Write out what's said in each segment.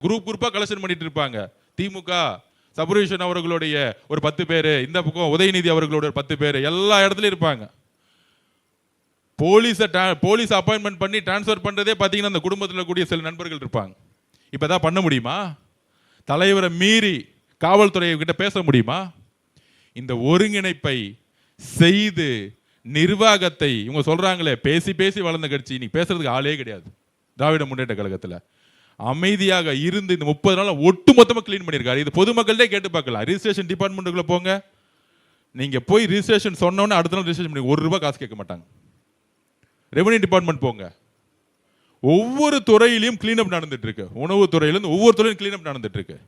குரூப்பா கலெக்ஷன் பண்ணிட்டு இருப்பாங்க. திமுக சபரீஷன் அவர்களுடைய ஒரு 10 பேரு, இந்த பக்கம் உதயநிதி அவர்களுடைய 10 பேரு, எல்லா இடத்துலயும் இருப்பாங்க. போலீஸ் அப்பாயின்மெண்ட் பண்ணி டிரான்ஸ்ஃபர் பண்றதே பாத்தீங்கன்னா அந்த குடும்பத்தில் கூடிய சில நண்பர்கள் இருப்பாங்க. இப்பதான் பண்ண முடியுமா? தலைவரை மீறி காவல்துறை கிட்ட பேச முடியுமா? இந்த ஒருங்கிணைப்பை செய்து நிர்வாகத்தை இவங்க சொல்றாங்களே, பேசி பேசி வளர்ந்த கட்சி, இன்னைக்கு பேசுறதுக்கு ஆளே கிடையாது. திராவிட முன்னேற்ற கழகத்தில் அமைதியாக இருந்து இந்த 30 நாள் ஒட்டு மொத்தமாக கிளீன் பண்ணியிருக்காரு. இது பொதுமக்கள்கிட்டே கேட்டு பார்க்கலாம். ரிஜிஸ்ட்ரேஷன் டிபார்ட்மெண்ட்டுக்குள்ள போங்க, நீங்க போய் ரிஜிஸ்ட்ரேஷன் சொன்னோன்னு அடுத்த நாள் ரிஜிஸ்ட்ரேஷன் பண்ணி ₹1 காசு கேட்க மாட்டாங்க. ரெவன்யூ டிபார்ட்மெண்ட் போங்க, ஒவ்வொரு துறையிலையும் கிளீனப் நடந்துட்டு இருக்கு. உணவு துறையிலிருந்து ஒவ்வொரு துறையிலும் கிளீனப் நடந்துட்டு இருக்கு.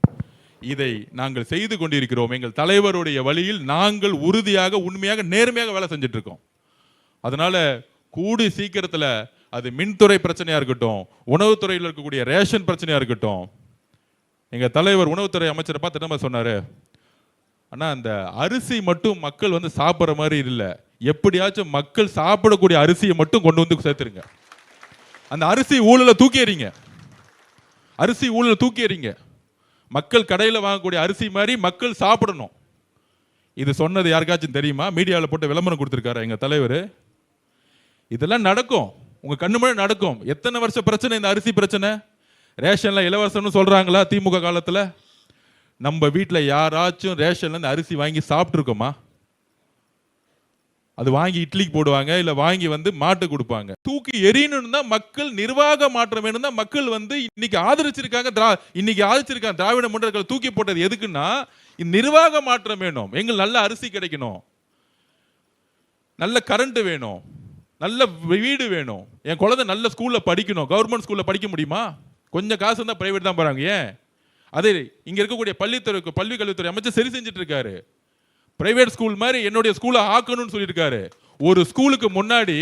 இதை நாங்கள் செய்து கொண்டிருக்கிறோம். எங்கள் தலைவருடைய வழியில் நாங்கள் உறுதியாக, உண்மையாக, நேர்மையாக வேலை செஞ்சுட்டு இருக்கோம். அதனால கூடி சீக்கிரத்தில் அது மின்துறை பிரச்சனையா இருக்கட்டும், உணவுத்துறையில் இருக்கக்கூடிய ரேஷன் பிரச்சனையா இருக்கட்டும், எங்க தலைவர் உணவுத்துறை அமைச்சரை பார்த்து என்ன சொன்னாரு, ஆனா அந்த அரிசி மட்டும் மக்கள் வந்து சாப்பிட்ற மாதிரி இல்லை, எப்படியாச்சும் மக்கள் சாப்பிடக்கூடிய அரிசியை மட்டும் கொண்டு வந்து சேர்த்துருங்க. அந்த அரிசி ஊழலை தூக்கி எறிங்க, அரிசி ஊழலை தூக்கி எறிங்க. மக்கள் கடையில் வாங்கக்கூடிய அரிசி மாதிரி மக்கள் சாப்பிடணும். இது சொன்னது யாருக்காச்சும் தெரியுமா? மீடியாவில் போட்டு விளம்பரம் கொடுத்துருக்காரு எங்க தலைவர். இதெல்லாம் நடக்கும், உங்க கண்ணு முன்னாடி நடக்கும். எத்தனை வருஷ பிரச்சனை இந்த அரிசி பிரச்சனை? ரேஷன்ல இலவசம்னு சொல்றாங்களா திமுக காலத்துல? நம்ம வீட்டில் யாராச்சும் ரேஷன்ல இருந்து அரிசி வாங்கி சாப்பிட்டுருக்கோமா? அது வாங்கி இட்லிக்கு போடுவாங்க, இல்ல வாங்கி வந்து மாட்டு கொடுப்பாங்க. தூக்கி எரியணும் தான் மக்கள், நிர்வாக மாற்றம் வேணும் தான் மக்கள் வந்து இன்னைக்கு ஆதரிச்சிருக்காங்க. திராவிட முன்னேற்ற தூக்கி போட்டது எதுக்குன்னா, நிர்வாக மாற்றம் வேணும். எங்களுக்கு நல்ல அரிசி கிடைக்கணும், நல்ல கரண்ட் வேணும், நல்ல வீடு வேணும், என் குழந்தை நல்ல ஸ்கூல்ல படிக்கணும். கவர்மெண்ட் ஸ்கூல்ல படிக்க முடியுமா? கொஞ்சம் காசு இருந்தா பிரைவேட் தான் போறாங்க. ஏன்? அது இங்க இருக்கக்கூடிய பள்ளி கல்வித்துறை அமைச்சர் சரி செஞ்சுட்டு இருக்காரு. பிரைவேட் ஸ்கூல் மாதிரி என்னுடைய ஸ்கூலை ஆக்கணும்னு சொல்லியிருக்காரு. ஒரு ஸ்கூலுக்கு முன்னாடி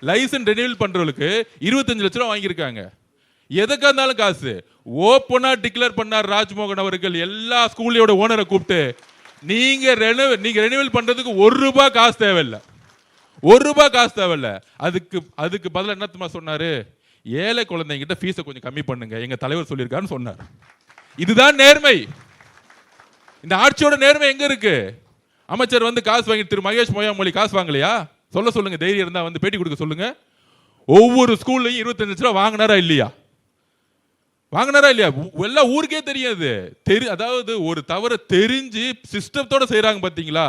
லைசன்ஸ் ரெனியூவல் பண்றவங்களுக்கு 25 லட்சம் ரூபாய் வாங்கியிருக்காங்க. எதுக்கா இருந்தாலும் காசு ஓப்பனா டிக்ளேர் பண்ணார் ராஜ்மோகன் அவர்கள். எல்லா ஸ்கூலோட ஓனரை கூப்பிட்டு, நீங்க ரெனியூவல் பண்றதுக்கு ₹1 காசு தேவையில்லை, ₹1 காசு தேவையில்ல. அதுக்கு பதில் என்ன சொன்னாரு? ஏழை குழந்தைங்கிட்ட ஃபீஸை கொஞ்சம் கம்மி பண்ணுங்க, எங்க தலைவர் சொல்லியிருக்காருன்னு சொன்னார். இதுதான் நேர்மை. இந்த ஆட்சியோட நேர்மை எங்க இருக்கு? அமைச்சர் வந்து காசு வாங்கி திரு மகேஷ் மொய்யாமொழி காசு வாங்கலையா? சொல்லுங்க, தைரியம் இருந்தா வந்து பேட்டி கொடுக்க சொல்லுங்க. ஒவ்வொரு ஸ்கூல்லையும் 25 லட்சம் ரூபாய் வாங்கினாரா இல்லையா? எல்லாம் ஊருக்கே தெரியாது. அதாவது ஒரு தவறை தெரிஞ்சு சிஸ்டத்தோட செய்யறாங்க பாத்தீங்களா?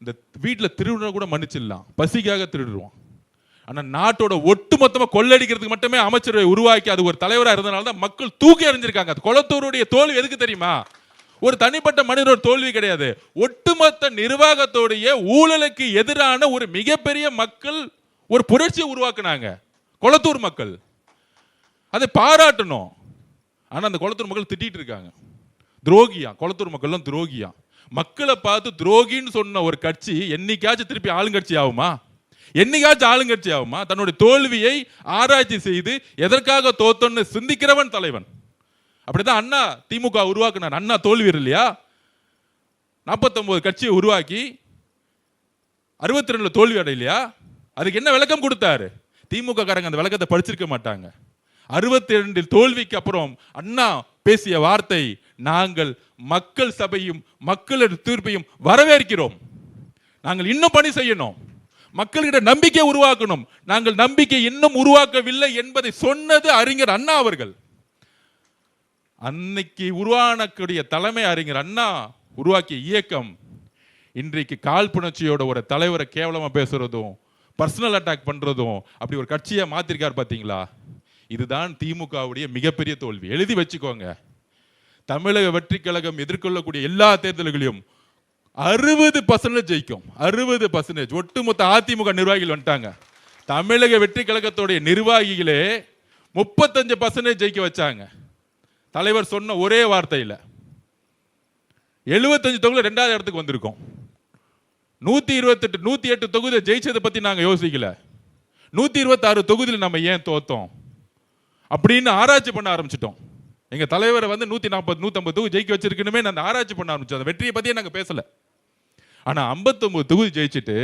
இந்த வீட்டில் திருடுற கூட மன்னிச்சிடலாம், பசிக்காக திருடுவோம். ஆனா நாட்டோட ஒட்டு மொத்தமா கொள்ளடிக்கிறதுக்கு மட்டுமே அமைச்சரை உருவாக்கி அது ஒரு தலைவராக இருந்தனால தான் மக்கள் தூக்கி எறிஞ்சிருக்காங்க. கொளத்தூருடைய தோல்வி எதுக்கு தெரியுமா? ஒரு தனிப்பட்ட மனிதனோட தோல்வி கிடையாது, ஒட்டுமொத்த நிர்வாகத்தோடைய ஊழலுக்கு எதிரான ஒரு மிகப்பெரிய மக்கள் ஒரு புரட்சியை உருவாக்குனாங்க கொளத்தூர் மக்கள். அதை பாராட்டணும். ஆனா அந்த கொளத்தூர் மக்கள் திட்டிட்டு இருக்காங்க, துரோகியா, கொளத்தூர் மக்கள் துரோகியா. மக்களை பார்த்து துரோகின்னு சொன்ன ஒரு கட்சி என்னைக்காச்சும் திருப்பி ஆளுங்கட்சி ஆகுமா? என்னைக்காச்சும் ஆளுங்கட்சி ஆகுமா? தன்னுடைய தோல்வியை ஆராய்ச்சி செய்து எதற்காக தோத்தோன்னு சிந்திக்கிறவன் தலைவன். அப்படிதான் அண்ணா திமுக உருவாக்குனார். அண்ணா தோல்வி இல்லையா? 49 கட்சியை உருவாக்கி 62 தோல்வி அடையிலையா? அதுக்கு என்ன விளக்கம் கொடுத்தாரு? திமுக காரங்க அந்த விளக்கத்தை படிச்சிருக்க மாட்டாங்க. 62 தோல்விக்கு அப்புறம் அண்ணா பேசிய வார்த்தை, நாங்கள் மக்கள் சபையும் மக்களது தீர்ப்பையும் வரவேற்கிறோம், நாங்கள் இன்னும் பணி செய்யணும், மக்களிட நம்பிக்கை உருவாக்கணும், நாங்கள் நம்பிக்கை இன்னும் உருவாக்கவில்லை என்பதை சொன்னது அறிஞர் அண்ணா அவர்கள். அன்னைக்கு உருவானக்கூடிய தலைமை அறிஞர் அண்ணா உருவாக்கிய இயக்கம் இன்றைக்கு காழ்ப்புணர்ச்சியோட ஒரு தலைவரை கேவலமா பேசுறதும் பர்சனல் அட்டாக் பண்றதும் அப்படி ஒரு கட்சியை மாத்திருக்கார் பாத்தீங்களா? இதுதான் திமுகவுடைய மிகப்பெரிய தோல்வி. எழுதி வச்சுக்கோங்க. தமிழக வெற்றி கழகம் எதிர்கொள்ளக்கூடிய எல்லா தேர்தல்களையும் 60% ஜெயிக்கும். 60%. ஒட்டுமொத்த அதிமுக நிர்வாகிகள் வந்துட்டாங்க. தமிழக வெற்றி கழகத்துடைய நிர்வாகிகளே 35% ஜெயிக்க வச்சாங்க. தலைவர் சொன்ன ஒரே வார்த்தையில் 75 தொகுதியில் 2வது இடத்துக்கு வந்திருக்கோம். 128 108 தொகுதியை ஜெயிச்சதை பத்தி நாங்க யோசிக்கல. 126 தொகுதியில் நம்ம ஏன் தோத்தோம் அப்படின்னு ஆராய்ச்சி பண்ண ஆரம்பிச்சிட்டோம். எங்க தலைவரை வந்து 140 150 தொகுதி ஜெயிக்க வச்சிருக்கணுமே அந்த ஆராய்ச்சி பண்ண ஆரம்பிச்சோம். அந்த வெற்றியை பத்தியே நாங்க பேசல. ஆனா 59 தொகுதி ஜெயிச்சுட்டு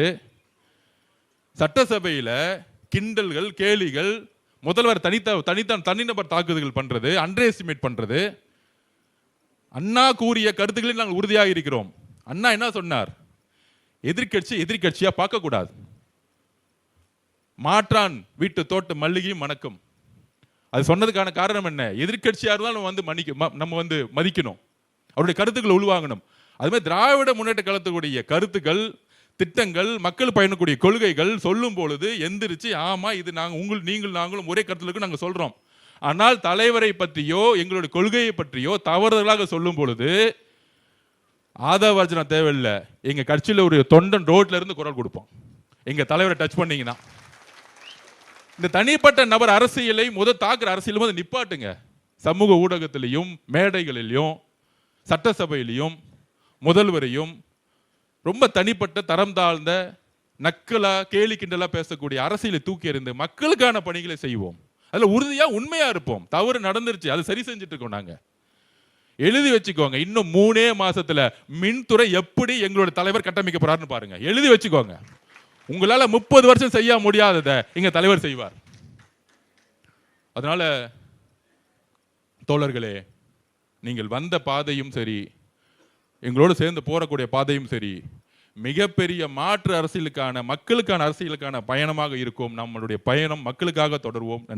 சட்டசபையில கிண்டல்கள், கேலிகள், முதல்வர் தனிநபர் தாக்குதல்கள் பண்றது, அண்டர் எஸ்டிமேட் பண்றது. அண்ணா கூறிய கருத்துக்களில் நாங்கள் உறுதியாக இருக்கிறோம். அண்ணா என்ன சொன்னார்? எதிர்கட்சியா பார்க்க கூடாது. மாற்றான் வீட்டு தோட்ட மல்லிகையும் மணக்கும். அது சொன்னதுக்கான காரணம் என்ன? எதிர்கட்சியா இருந்தாலும் நம்ம வந்து மதிக்கணும், அவருடைய கருத்துக்களை உள்வாங்கணும். அது மாதிரி திராவிட முன்னேற்ற கழகத்துடைய கருத்துக்கள், திட்டங்கள், மக்கள் பயணக்கூடிய கொள்கைகள் சொல்லும் பொழுது எந்திரிச்சு ஆமா இது நாங்களும் ஒரே கருத்துல நாங்கள் சொல்றோம். ஆனால் தலைவரை பற்றியோ எங்களுடைய கொள்கையை பற்றியோ தவறுதலாக சொல்லும் பொழுது ஆதவர்ஜனா தேவையில்லை, எங்க கட்சியில் ஒரு தொண்டன் ரோட்ல இருந்து குரல் கொடுப்போம் எங்க தலைவரை டச் பண்ணீங்கன்னா. இந்த தனிப்பட்ட நபர் அரசியலை தாக்குற அரசியலும் நிப்பாட்டுங்க. சமூக ஊடகத்திலையும் மேடைகளிலும் சட்டசபையிலையும் முதல்வரையும் ரொம்ப தனிப்பட்ட தரம் தாழ்ந்த நக்கலா கேலி கிண்டலா பேசக்கூடிய அரசியலை தூக்கி எறிந்து மக்களுக்கான பணிகளை செய்வோம். அதுல உறுதியா உண்மையா இருப்போம். தவறு நடந்துருச்சு, அது சரி செஞ்சுட்டு இருக்கோம். நாங்க எழுதி வச்சுக்கோங்க, இன்னும் 3 மாசத்துல மின்துறை எப்படி எங்களோட தலைவர் கட்டமைக்க போறாருன்னு பாருங்க. எழுதி வச்சுக்கோங்க. உங்களால 30 வருஷம் செய்ய முடியாததை எங்க தலைவர் செய்வார். அதனால தோழர்களே, நீங்கள் வந்த பாதையும் சரி, எங்களோடு சேர்ந்து போறக்கூடிய பாதையும் சரி, மிகப்பெரிய மாற்று அரசியலுக்கான மக்களுக்கான அரசியலுக்கான பயணமாக இருக்கும். நம்மளுடைய பயணம் மக்களுக்காக தொடர்வோம்.